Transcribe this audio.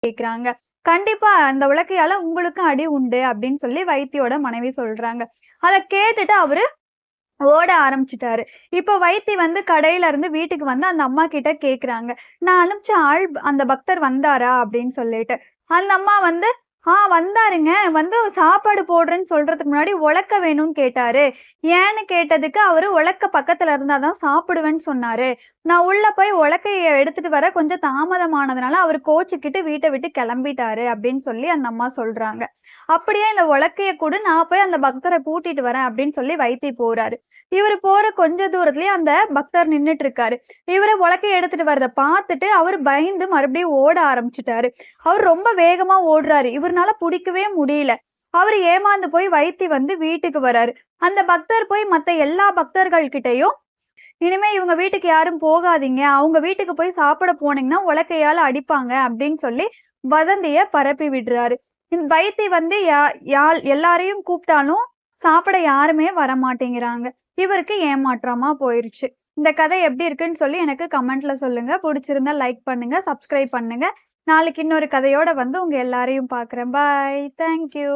கேக்குறாங்க. கண்டிப்பா அந்த உலக்கையால உங்களுக்கும் அடி உண்டு அப்படின்னு சொல்லி வைத்தியோட மனைவி சொல்றாங்க. அத கேட்டுட்டு அவரு ஓட ஆரம்பிச்சுட்டாரு. இப்ப வைத்தி வந்து கடையில இருந்து வீட்டுக்கு வந்து அந்த அம்மா கிட்ட கேக்குறாங்க. "நான் அனுப்பிச்ச ஆள் அந்த பக்தர் வந்தாரா?" அப்படின்னு சொல்லிட்டு. அந்த அம்மா வந்து, வந்தாருங்க. வந்து சாப்பாடு போடுறேன்னு சொல்றதுக்கு முன்னாடி உலக்க வேணும்னு கேட்டாரு. ஏன்னு கேட்டதுக்கு, அவரு உலக்க பக்கத்துல இருந்தா தான் சாப்பிடுவேன்னு சொன்னாரு. நான் உள்ள போய் உலக்கைய எடுத்துட்டு வர கொஞ்சம் தாமதமானதுனால, அவரு கோச்சுக்கிட்டு வீட்ட விட்டு கெளம்பிட்டாரு." அப்படின்னு சொல்லி அந்த அம்மா சொல்றாங்க. "அப்படியே இந்த உலக்கைய குடு, நான் போய் அந்த பக்தர கூட்டிட்டு வரேன்." அப்படின்னு சொல்லி வைத்தி போறாரு. இவரு போற கொஞ்ச தூரத்திலேயே அந்த பக்தர் நின்னுட்டு இருக்காரு. இவரு உலக்கைய எடுத்துட்டு வரத பார்த்துட்டு, அவரு பயந்து மறுபடியும் ஓட ஆரம்பிச்சுட்டாரு. அவரு ரொம்ப வேகமா ஓடுறாரு. இவருனால புடிக்கவே முடியல. அவரு ஏமாந்து போய் வைத்தி வந்து வீட்டுக்கு வராரு. அந்த பக்தர் போய் மத்த எல்லா பக்தர்கள் கிட்டயும், "இனிமே இவங்க வீட்டுக்கு யாரும் போகாதீங்க. அவங்க வீட்டுக்கு போய் சாப்பிட போனீங்கன்னா, உலக்கையால அடிப்பாங்க." அப்படின்னு சொல்லி வதந்திய பரப்பி விடுறாரு. வைத்தி வந்து எல்லாரையும் கூப்பிட்டாலும் சாப்பிட யாருமே வரமாட்டேங்கிறாங்க. இவருக்கு ஏமாற்றமா போயிருச்சு. இந்த கதை எப்படி இருக்குன்னு சொல்லி எனக்கு கமெண்ட்ல சொல்லுங்க. புடிச்சிருந்தா லைக் பண்ணுங்க, சப்ஸ்கிரைப் பண்ணுங்க. நாளைக்கு இன்னொரு கதையோட வந்து உங்க எல்லாரையும் பார்க்குறேன். பாய். Thank you.